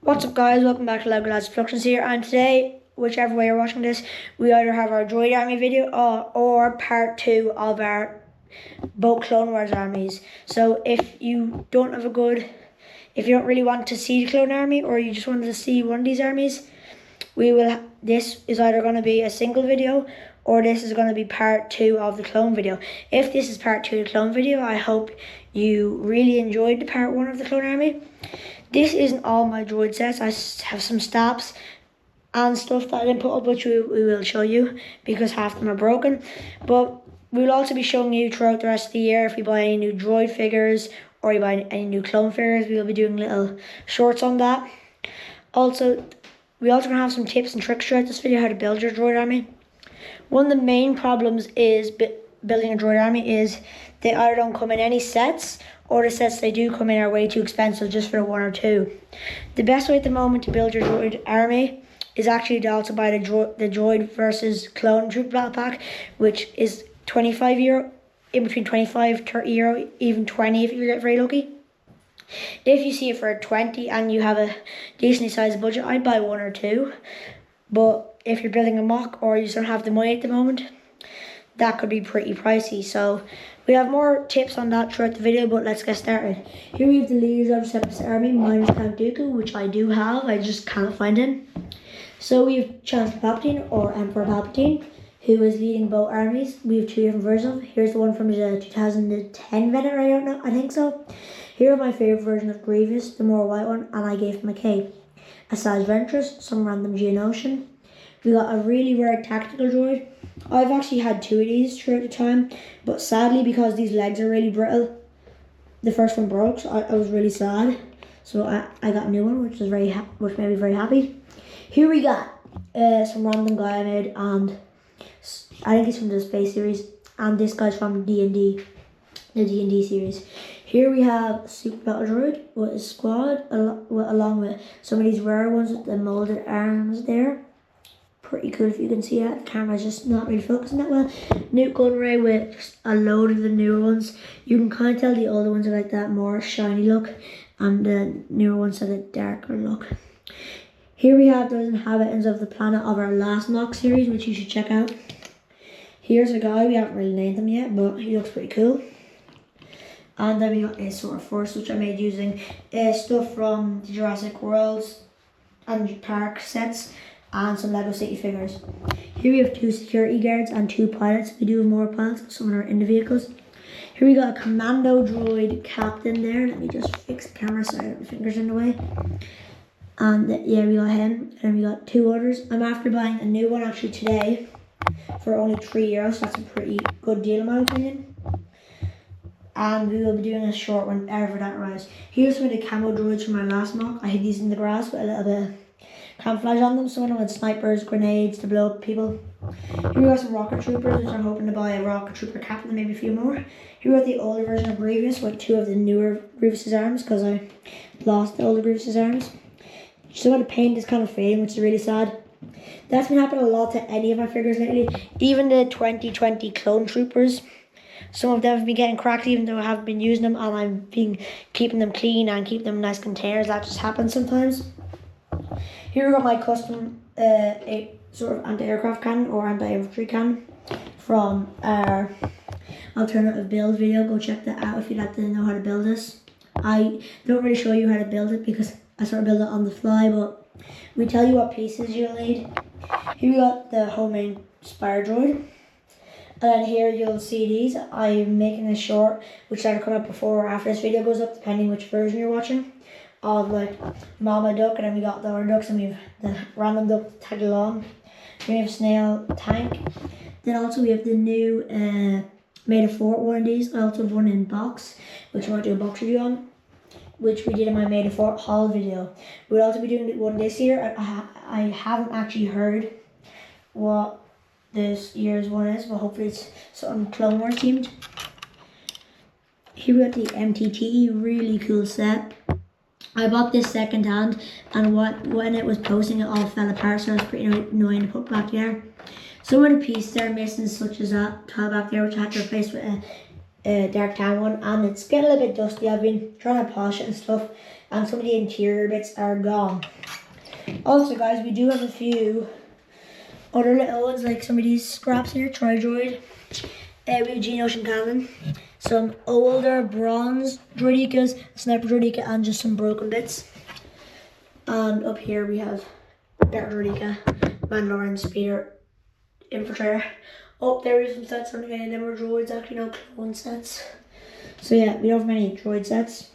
What's up guys, welcome back to Lego Lads Productions here, and today, whichever way you're watching this, we either have our Droid Army video or part 2 of our both Clone Wars armies. So if you don't really want to see the Clone Army, or you just wanted to see one of these armies, this is either going to be a single video or this is going to be part 2 of the clone video. If this is part 2 of the clone video, I hope you really enjoyed the part 1 of the Clone Army. This isn't all my droid sets. I have some stabs and stuff that I didn't put up, which we will show you because half of them are broken. But we'll also be showing you throughout the rest of the year if you buy any new droid figures or you buy any new clone figures. We'll be doing little shorts on that. Also, we also going to have some tips and tricks throughout this video how to build your droid army. One of the main problems is building a droid army is they either don't come in any sets, or the sets they do come in are way too expensive just for one or two. The best way at the moment to build your droid army is actually to also buy the droid versus clone troop battle pack, which is €25, in between 25, €30, even 20 if you get very lucky. If you see it for 20 and you have a decently sized budget, I'd buy one or two. But if you're building a mock or you just don't have the money at the moment, that could be pretty pricey. So we have more tips on that throughout the video, but let's get started. Here we have the leaders of the Separatist army, minus Count Dooku, which I do have, I just can't find him. So we have Chancellor Palpatine, or Emperor Palpatine, who is leading both armies. We have two different versions of him. Here's the one from the 2010 Venom, I don't know, I think so. Here are my favourite version of Grievous, the more white one, and I gave him a cape. A Sage Ventress, some random Geonosian. We got a really rare tactical droid. I've actually had two of these throughout the time, but sadly because these legs are really brittle, the first one broke, so I was really sad. So I got a new one, which made me very happy. Here we got some random guy I made, and I think he's from the Space series, and this guy's from D&D, the D&D series. Here we have Super Battle Droid with a squad, along with some of these rare ones with the molded arms there. Pretty cool if you can see it. The camera's just not really focusing that well. Newt Gunray with a load of the newer ones. You can kind of tell the older ones are like that more shiny look, and the newer ones have a darker look. Here we have those inhabitants of the planet of our last mock series, which you should check out. Here's a guy, we haven't really named him yet, but he looks pretty cool. And then we got a sort of force, which I made using stuff from the Jurassic Worlds and Park sets, and some Lego City figures. Here we have two security guards and two pilots. We do have more pilots, some are in the vehicles. Here we got a commando droid captain there. Let me just fix the camera so I don't have my fingers in the way. And yeah, we got him, and we got two others. I'm after buying a new one actually today for only €3, so that's a pretty good deal in my opinion. And we will be doing a short one whenever that arrives. Here's some of the camo droids from my last mock. I hid these in the grass with a little bit of camouflage on them. Some of them had snipers, grenades to blow up people. Here we got some rocket troopers, which I'm hoping to buy a rocket trooper captain and maybe a few more. Here we got the older version of Grievous with two of the newer Grievous's arms because I lost the older Grievous's arms. Some of the paint is kind of fading, which is really sad. That's been happening a lot to any of my figures lately. Even the 2020 clone troopers. Some of them have been getting cracked even though I haven't been using them, and I've been keeping them clean and keeping them in nice containers. That just happens sometimes. Here we got my custom a sort of anti-aircraft cannon or anti-infantry cannon from our alternative build video. Go check that out if you'd like to know how to build this. I don't really show you how to build it because I sort of build it on the fly, but we tell you what pieces you'll need. Here we got the homemade Spire Droid. And then here you'll see these. I'm making a short which either come up before or after this video goes up, depending which version you're watching, of like Mama Duck, and then we got the other ducks, and we have the random duck tagged along. We have Snail Tank. Then also we have the new Made of Fort one of these. I also have one in box, which I might do a box review on, which we did in my Made of Fort haul video. We'll also be doing one this year. I haven't actually heard what this year's one is, but hopefully it's something Clone Wars themed. Here we got the MTT, really cool set. I bought this second hand, and when it was posting it all fell apart, so it was pretty annoying to put back there. Some of the pieces are missing, such as that tile back there, which I had to replace with a dark tan one, and it's getting a little bit dusty. I've been trying to polish it and stuff, and some of the interior bits are gone. Also guys, we do have a few other little ones, like some of these scraps here, Tri-Droid. We have Geonosian Cannon, some older bronze droidicas, sniper droidica, and just some broken bits. And up here we have better droidica, Mandalorian Speeder, Infiltrator. Up there we have some sets on again, them are droids, actually no clone sets. So yeah, we don't have many droid sets.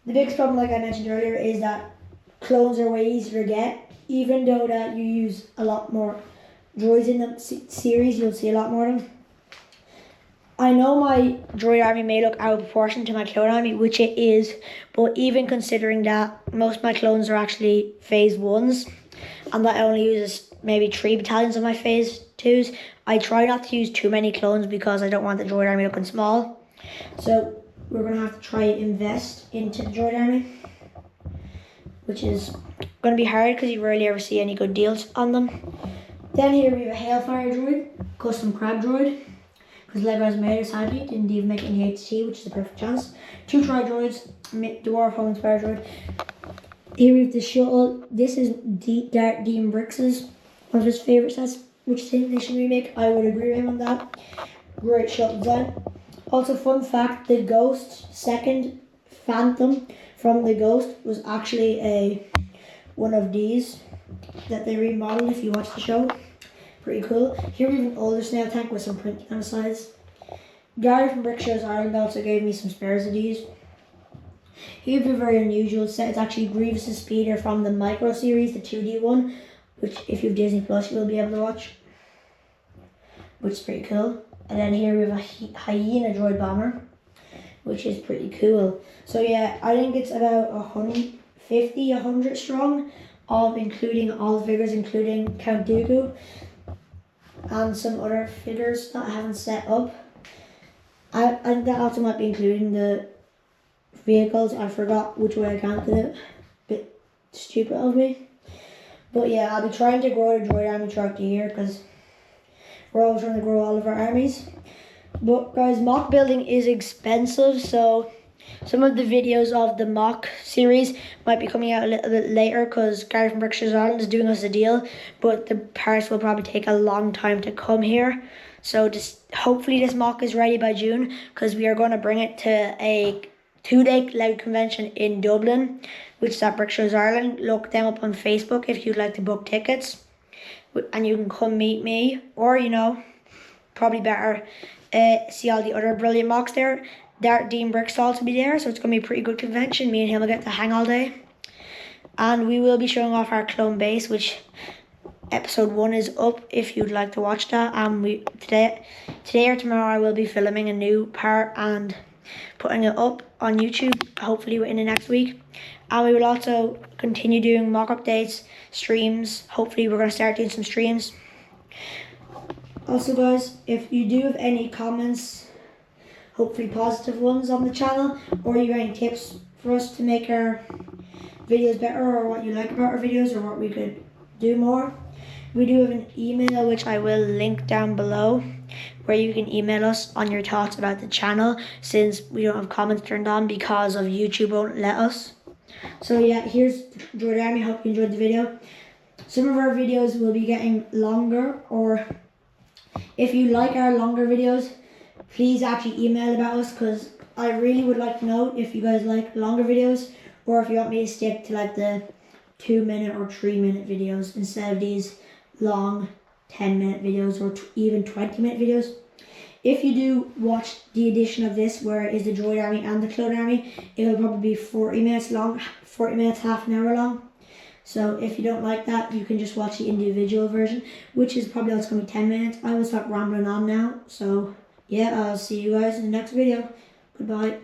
The biggest problem, like I mentioned earlier, is that clones are way easier to get. Even though that you use a lot more droids in the series, you'll see a lot more of them. I know my droid army may look out of proportion to my clone army, which it is, but even considering that most of my clones are actually phase 1s, and that only uses maybe 3 battalions of my phase 2s, I try not to use too many clones because I don't want the droid army looking small. So we're going to have to try and invest into the droid army, which is going to be hard because you rarely ever see any good deals on them. Then here we have a Hailfire droid, custom crab droid, because Lego has made us handy, didn't even make it in the HT, which is a perfect chance. 2 Tri-Droids, Dwarf Home Inspired droid. Here we have the shuttle. This is Darth Dean Brix's, one of his favourite sets, which they should remake. I would agree with him on that. Great shuttle design. Also, fun fact, the Ghost second Phantom from the Ghost was actually one of these that they remodeled if you watch the show. Pretty cool. Here we have an older snail tank with some printing on the sides. Gary from Brickshow's Ireland also gave me some spares of these. Here we have a very unusual set. It's actually Grievous's Speeder from the Micro series, the 2D one, which if you have Disney Plus you will be able to watch, which is pretty cool. And then here we have a Hyena droid bomber, which is pretty cool. So yeah, I think it's about 100 strong, of including all the figures, including Count Dooku and some other figures that I haven't set up. I think that also might be including the vehicles. I forgot which way I counted it. Bit stupid of me. But yeah, I'll be trying to grow the droid army throughout the year because we're always trying to grow all of our armies. But guys, mock building is expensive, so some of the videos of the mock series might be coming out a little bit later because Gary from Berkshire's Ireland is doing us a deal, but the parts will probably take a long time to come here. So just hopefully this mock is ready by June, because we are going to bring it to a 2-day Lego convention in Dublin, which is at Berkshire's Ireland. Look them up on Facebook if you'd like to book tickets, and you can come meet me, or probably better see all the other brilliant mocks there. Dean Bricks will also be there, so it's going to be a pretty good convention. Me and him will get to hang all day. And we will be showing off our clone base, which episode 1 is up if you'd like to watch that. And today or tomorrow I will be filming a new part and putting it up on YouTube, hopefully within the next week. And we will also continue doing mock updates, streams. Hopefully we're going to start doing some streams. Also guys, if you do have any comments, hopefully positive ones on the channel, or you have any tips for us to make our videos better, or what you like about our videos, or what we could do more, we do have an email which I will link down below, where you can email us on your thoughts about the channel, since we don't have comments turned on because of YouTube won't let us. So yeah, here's Droid Army. Hope you enjoyed the video. Some of our videos will be getting longer, or if you like our longer videos, please actually email about us, because I really would like to know if you guys like longer videos, or if you want me to stick to like the 2-minute or 3-minute videos instead of these long 10-minute videos or even 20-minute videos. If you do watch the edition of this where it is the Droid Army and the Clone Army, it will probably be 40 minutes long, 40 minutes, half an hour long. So if you don't like that, you can just watch the individual version, which is probably also going to be 10 minutes. I will stop rambling on now. So yeah, I'll see you guys in the next video. Goodbye.